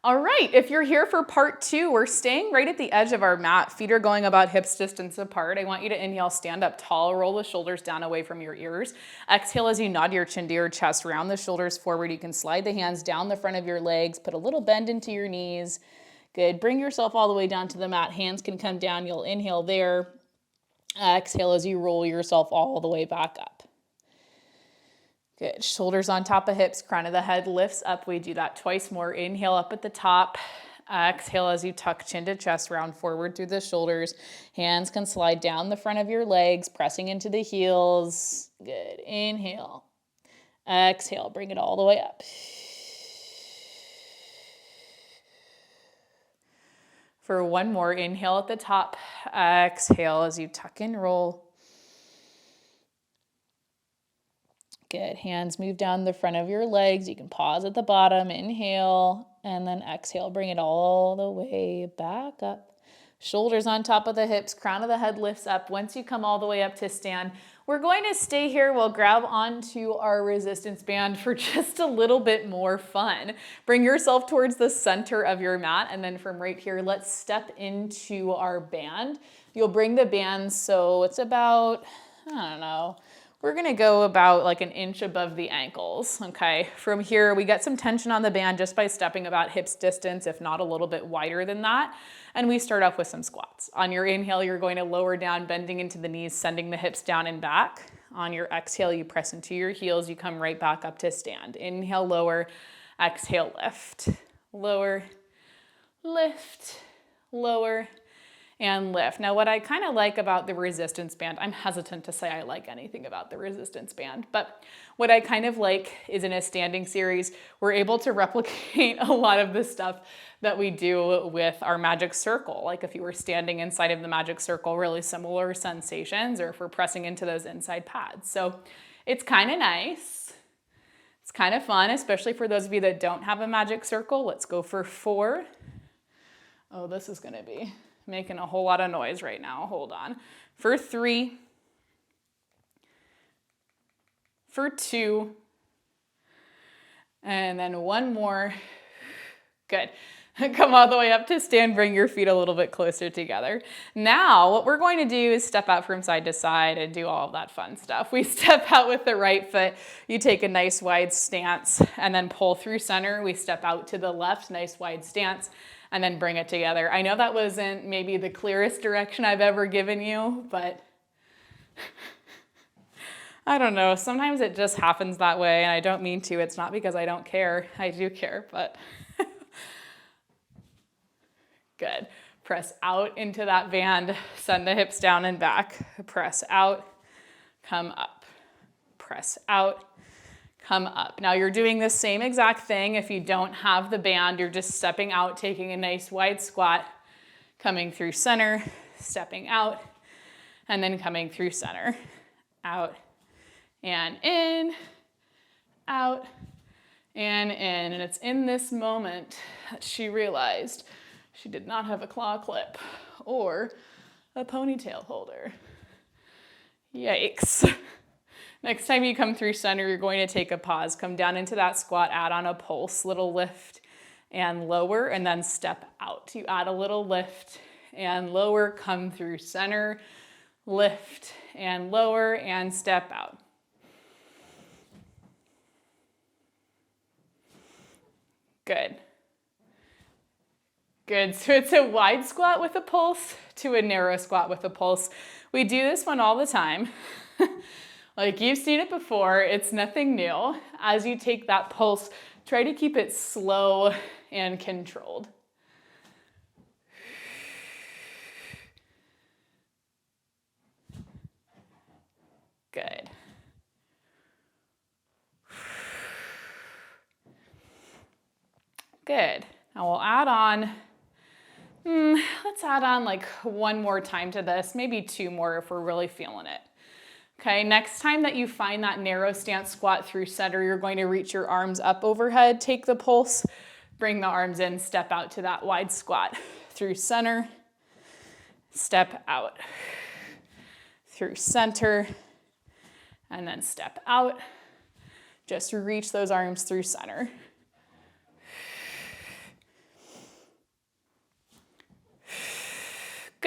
All right, if you're here for part 2, we're staying right at the edge of our mat. Feet are going about hips distance apart. I want you to inhale, stand up tall, roll the shoulders down away from your ears. Exhale as you nod your chin to your chest, round the shoulders forward. You can slide the hands down the front of your legs, put a little bend into your knees. Good, bring yourself all the way down to the mat. Hands can come down, you'll inhale there. Exhale as you roll yourself all the way back up. Good, shoulders on top of hips, crown of the head lifts up. We do that twice more. Inhale up at the top. Exhale as you tuck chin to chest, round forward through the shoulders. Hands can slide down the front of your legs, pressing into the heels. Good, inhale. Exhale, bring it all the way up. For one more, inhale at the top. Exhale as you tuck and roll. Good, hands move down the front of your legs. You can pause at the bottom, inhale, and then exhale. Bring it all the way back up. Shoulders on top of the hips, crown of the head lifts up. Once you come all the way up to stand, we're going to stay here. We'll grab onto our resistance band for just a little bit more fun. Bring yourself towards the center of your mat, and then from right here, let's step into our band. You'll bring the band so it's about, I don't know, we're gonna go about like an inch above the ankles, okay? From here, we get some tension on the band just by stepping about hips distance, if not a little bit wider than that. And we start off with some squats. On your inhale, you're going to lower down, bending into the knees, sending the hips down and back. On your exhale, you press into your heels, you come right back up to stand. Inhale, lower, exhale, lift. Lower, lift, lower, and lift. Now, what I kind of like about the resistance band, I'm hesitant to say I like anything about the resistance band, but what I kind of like is in a standing series, we're able to replicate a lot of the stuff that we do with our magic circle. Like if you were standing inside of the magic circle, really similar sensations, or if we're pressing into those inside pads. So it's kind of nice. It's kind of fun, especially for those of you that don't have a magic circle. Let's go for 4. Oh, this is gonna be making a whole lot of noise right now. Hold on. For 3, for 2, and then one more. Good. Come all the way up to stand, bring your feet a little bit closer together. Now, what we're going to do is step out from side to side and do all of that fun stuff. We step out with the right foot. You take a nice wide stance and then pull through center. We step out to the left, nice wide stance, and then bring it together. I know that wasn't maybe the clearest direction I've ever given you, but I don't know. Sometimes it just happens that way, and I don't mean to. It's not because I don't care. I do care, but good. Press out into that band. Send the hips down and back. Press out, come up. Press out, come up. Now you're doing the same exact thing. If you don't have the band, you're just stepping out, taking a nice wide squat, coming through center, stepping out, and then coming through center. Out and in, out and in. And it's in this moment that she realized she did not have a claw clip or a ponytail holder. Yikes. Next time you come through center, you're going to take a pause, come down into that squat, add on a pulse, little lift and lower, and then step out. You add a little lift and lower, come through center, lift and lower, and step out. Good. Good, so it's a wide squat with a pulse to a narrow squat with a pulse. We do this one all the time. Like you've seen it before, it's nothing new. As you take that pulse, try to keep it slow and controlled. Good. Good. Now we'll add on, let's add on like one more time to this, maybe 2 more if we're really feeling it. Okay, next time that you find that narrow stance squat through center, you're going to reach your arms up overhead, take the pulse, bring the arms in, step out to that wide squat. Through center, step out. Through center, and then step out. Just reach those arms through center.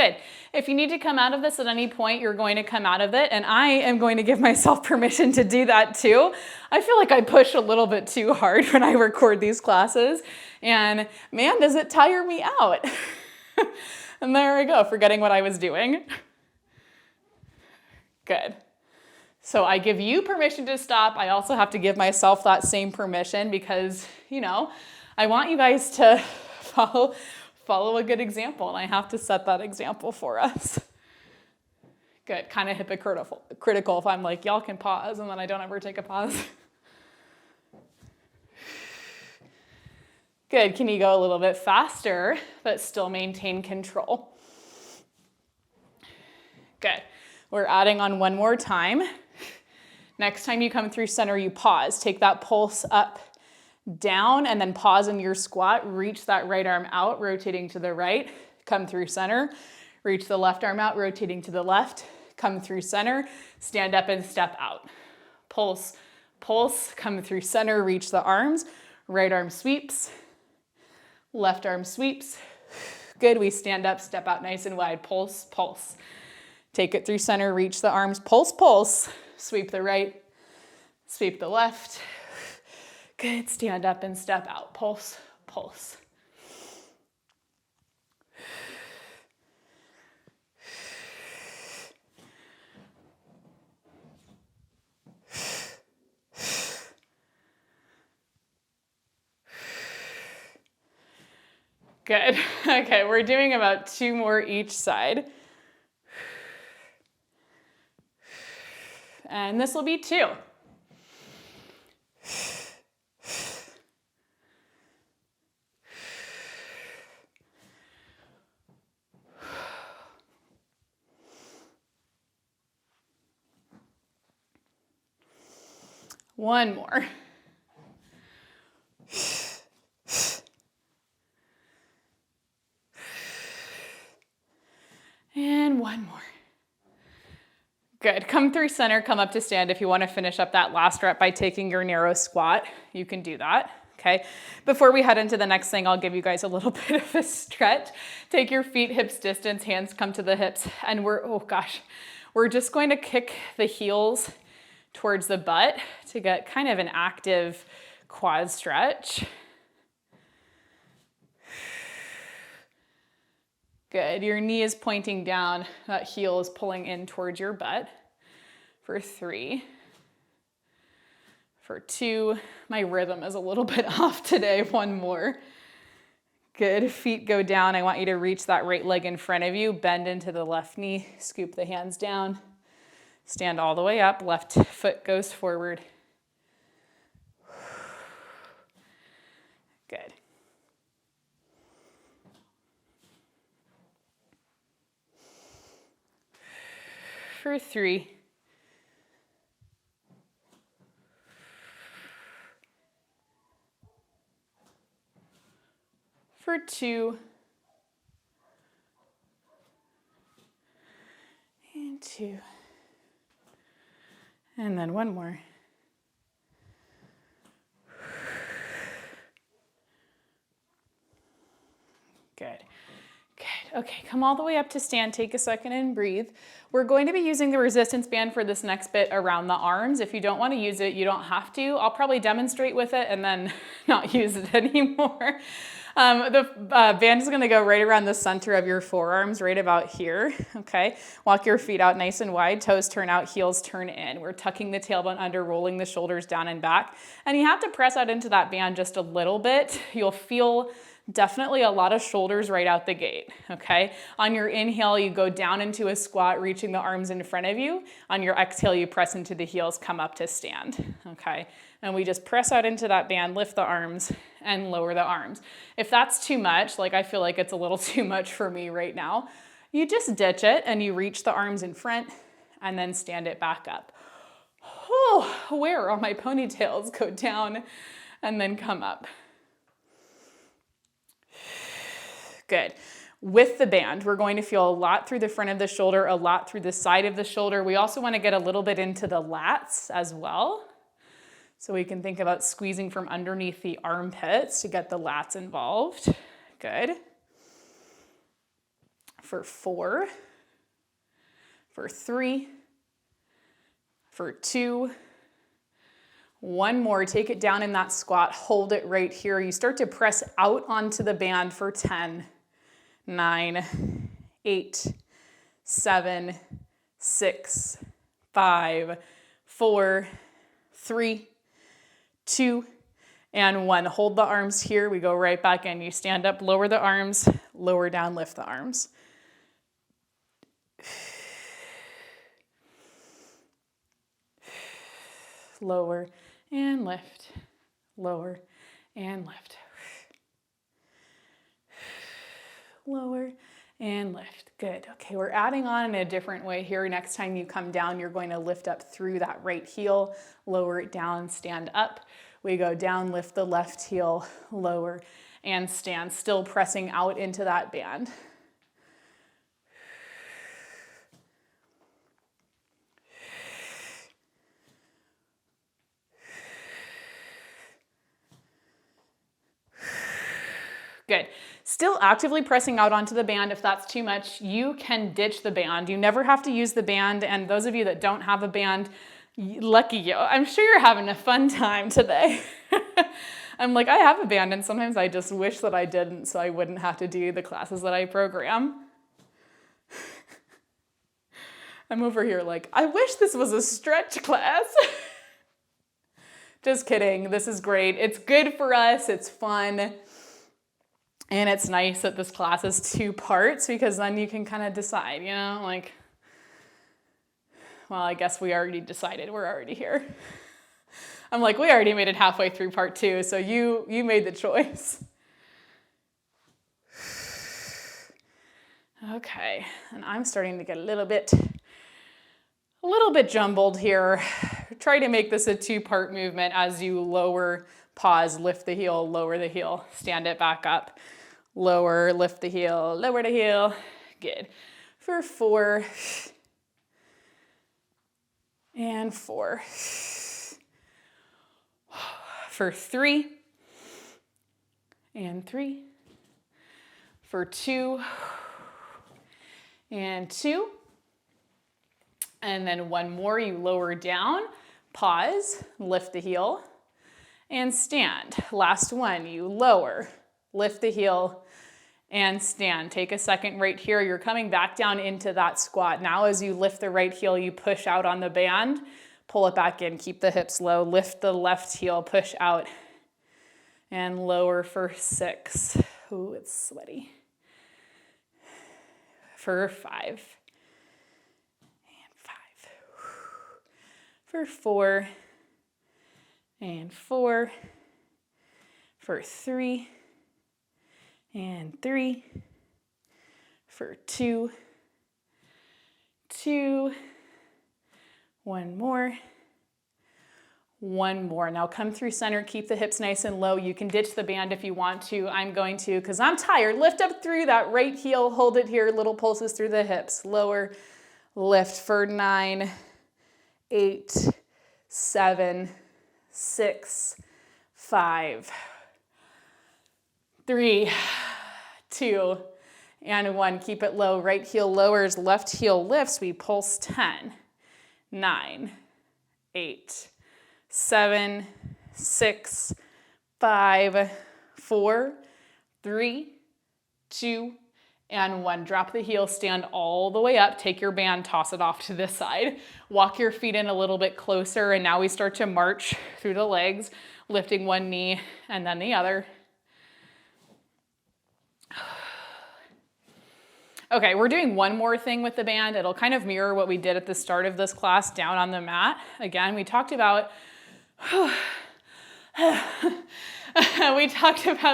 Good. If you need to come out of this at any point, you're going to come out of it, and I am going to give myself permission to do that too. I feel like I push a little bit too hard when I record these classes, and man, does it tire me out. And there I go, forgetting what I was doing. Good. So I give you permission to stop. I also have to give myself that same permission because, you know, I want you guys to follow a good example, and I have to set that example for us. Good. Kind of hypocritical if I'm like, y'all can pause, and then I don't ever take a pause. Good. Can you go a little bit faster, but still maintain control? Good. We're adding on one more time. Next time you come through center, you pause. Take that pulse up, down, and then pause in your squat. Reach that right arm out, rotating to the right. Come through center. Reach the left arm out, rotating to the left. Come through center. Stand up and step out. Pulse, pulse. Come through center. Reach the arms. Right arm sweeps. Left arm sweeps. Good. We stand up, step out nice and wide. Pulse, pulse. Take it through center. Reach the arms. Pulse, pulse. Sweep the right. Sweep the left. Good. Stand up and step out. Pulse, pulse. Good. Okay, we're doing about 2 more each side. And this will be 2. One more. And one more. Good. Come through center, come up to stand. If you want to finish up that last rep by taking your narrow squat, you can do that. Okay. Before we head into the next thing, I'll give you guys a little bit of a stretch. Take your feet hips distance, hands come to the hips, and we're just going to kick the heels towards the butt to get kind of an active quad stretch. Good. Your knee is pointing down. That heel is pulling in towards your butt. For 3. For 2. My rhythm is a little bit off today. 1 more. Good. Feet go down. I want you to reach that right leg in front of you. Bend into the left knee. Scoop the hands down. Stand all the way up. Left foot goes forward. Good. For 3. For 2. And 2. And then 1 more. Good. Good. Okay, come all the way up to stand. Take a second and breathe. We're going to be using the resistance band for this next bit around the arms. If you don't want to use it, you don't have to. I'll probably demonstrate with it and then not use it anymore. The band is going to go right around the center of your forearms, right about here. Okay, walk your feet out nice and wide. Toes turn out, heels turn in. We're tucking the tailbone under, rolling the shoulders down and back. And you have to press out into that band just a little bit. You'll feel definitely a lot of shoulders right out the gate, okay? On your inhale, you go down into a squat, reaching the arms in front of you. On your exhale, you press into the heels, come up to stand, okay? And we just press out into that band, lift the arms, and lower the arms. If that's too much, like I feel like it's a little too much for me right now, you just ditch it and you reach the arms in front and then stand it back up. Oh, where are my ponytails? Go down and then come up. Good. With the band, we're going to feel a lot through the front of the shoulder, a lot through the side of the shoulder. We also want to get a little bit into the lats as well. So we can think about squeezing from underneath the armpits to get the lats involved. Good. for 4, for 3, for 2, one more. Take it down in that squat. Hold it right here. You start to press out onto the band for 10, 9, 8, 7, 6, 5, 4, 3, 2, and 1. Hold the arms here. We go right back in. You stand up, lower the arms, lower down, lift the arms. Lower and lift, lower and lift. Lower and lift. Good. Okay, we're adding on in a different way here. Next time you come down, you're going to lift up through that right heel, lower it down, stand up. We go down, lift the left heel, lower, and stand, still pressing out into that band. Good. Still actively pressing out onto the band. If that's too much, you can ditch the band. You never have to use the band. And those of you that don't have a band, lucky you. I'm sure you're having a fun time today. I'm like, I have a band, and sometimes I just wish that I didn't so I wouldn't have to do the classes that I program. I'm over here like, I wish this was a stretch class. Just kidding. This is great. It's good for us. It's fun. And it's nice that this class is 2 parts because then you can kind of decide, you know, like, well, I guess we already decided. We're already here. I'm like, we already made it halfway through part 2, so you made the choice. Okay, and I'm starting to get a little bit jumbled here. Try to make this a 2-part movement as you lower, pause, lift the heel, lower the heel, stand it back up, lower, lift the heel, lower the heel. Good. For 4 and 4. For 3 and 3. For 2 and 2. And then one more, you lower down, pause, lift the heel, and stand. Last one, you lower, lift the heel, and stand. Take a second right here. You're coming back down into that squat. Now as you lift the right heel, you push out on the band, pull it back in, keep the hips low, lift the left heel, push out, and lower for 6. Ooh, it's sweaty. For 5. For 4 and 4, for 3 and 3, for 2, 2, one more. Now come through center, keep the hips nice and low. You can ditch the band if you want to. I'm going to because I'm tired. Lift up through that right heel, hold it here, little pulses through the hips. Lower, lift for 9, 8, 7, 6, 5, 3, 2, and 1. Keep it low. Right heel lowers, left heel lifts. We pulse 10, 9, 8, 7, 6, 5, 4, 3, 2, and 1. Drop the heel, stand all the way up, take your band, toss it off to this side. Walk your feet in a little bit closer, and now we start to march through the legs, lifting one knee and then the other. Okay, we're doing one more thing with the band. It'll kind of mirror what we did at the start of this class down on the mat. Again, we talked about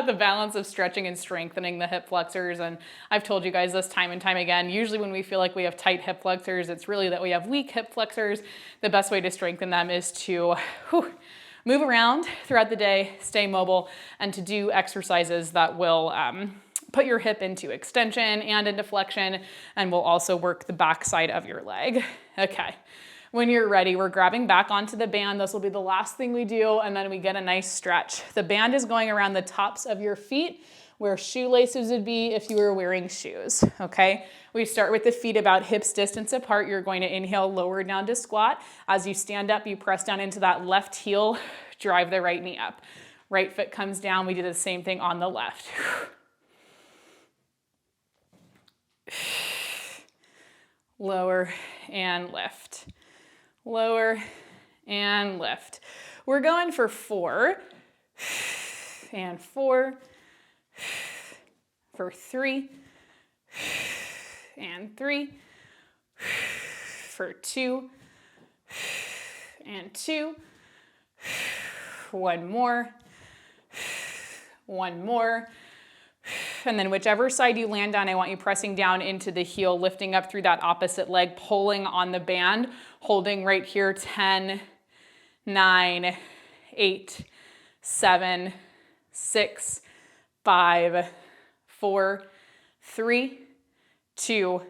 the balance of stretching and strengthening the hip flexors, and I've told you guys this time and time again. Usually when we feel like we have tight hip flexors, it's really that we have weak hip flexors. The best way to strengthen them is to move around throughout the day, stay mobile, and to do exercises that will put your hip into extension and into flexion, and will also work the back side of your leg. Okay. When you're ready, we're grabbing back onto the band. This will be the last thing we do, and then we get a nice stretch. The band is going around the tops of your feet. where shoelaces would be if you were wearing shoes, okay? We start with the feet about hips distance apart. You're going to inhale, lower down to squat. As you stand up, you press down into that left heel, drive the right knee up. Right foot comes down. We do the same thing on the left. Lower and lift. Lower and lift. We're going for 4 and 4, for 3 and 3, for 2 and 2, one more, and then whichever side you land on, I want you pressing down into the heel, lifting up through that opposite leg, pulling on the band, holding right here, 10, 9, 8, 7, 6, 5, 4, 3, 2,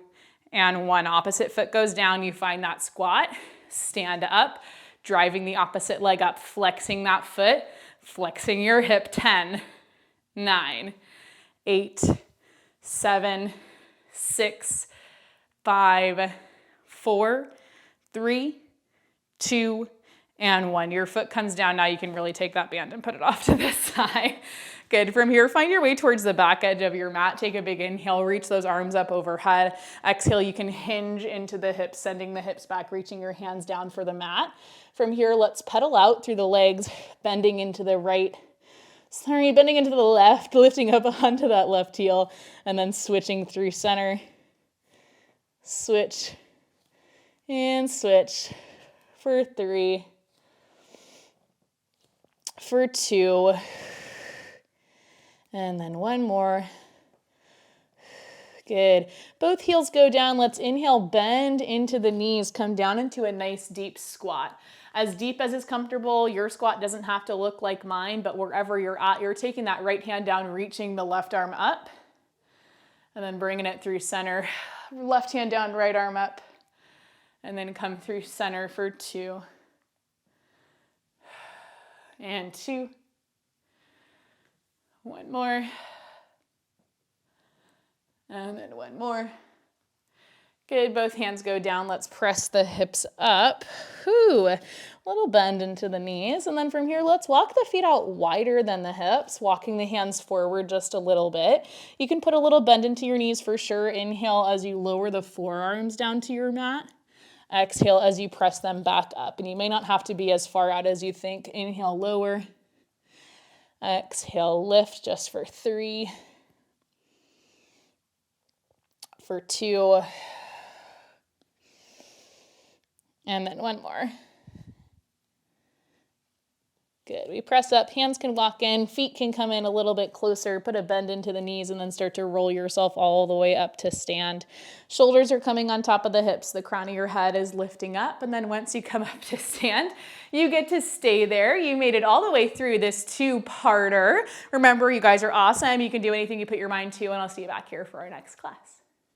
and 1. Opposite foot goes down, you find that squat, stand up, driving the opposite leg up, flexing that foot, flexing your hip, 10, 9, 8, 7, 6, 5, 4, 3, 2, and 1. Your foot comes down. Now you can really take that band and put it off to the side. Good. From here, find your way towards the back edge of your mat. Take a big inhale, reach those arms up overhead. Exhale, you can hinge into the hips, sending the hips back, reaching your hands down for the mat. From here, let's pedal out through the legs, bending into the left, lifting up onto that left heel, and then switching through center. Switch and switch for 3, for 2, and then one more. Good. Both heels go down. Let's inhale, bend into the knees, come down into a nice deep squat. As deep as is comfortable. Your squat doesn't have to look like mine, but wherever you're at, you're taking that right hand down, reaching the left arm up, and then bringing it through center. Left hand down, right arm up, and then come through center for 2, and 2, one more, and then one more. Good, both hands go down. Let's press the hips up. Whew, little bend into the knees. And then from here, let's walk the feet out wider than the hips, walking the hands forward just a little bit. You can put a little bend into your knees for sure. Inhale as you lower the forearms down to your mat. Exhale as you press them back up. And you may not have to be as far out as you think. Inhale, lower. Exhale, lift just for 3, for 2, and then one more. Good. We press up, hands can walk in, feet can come in a little bit closer, put a bend into the knees, and then start to roll yourself all the way up to stand. Shoulders are coming on top of the hips. The crown of your head is lifting up, and then once you come up to stand, you get to stay there. You made it all the way through this 2-parter. Remember, you guys are awesome. You can do anything you put your mind to, and I'll see you back here for our next class.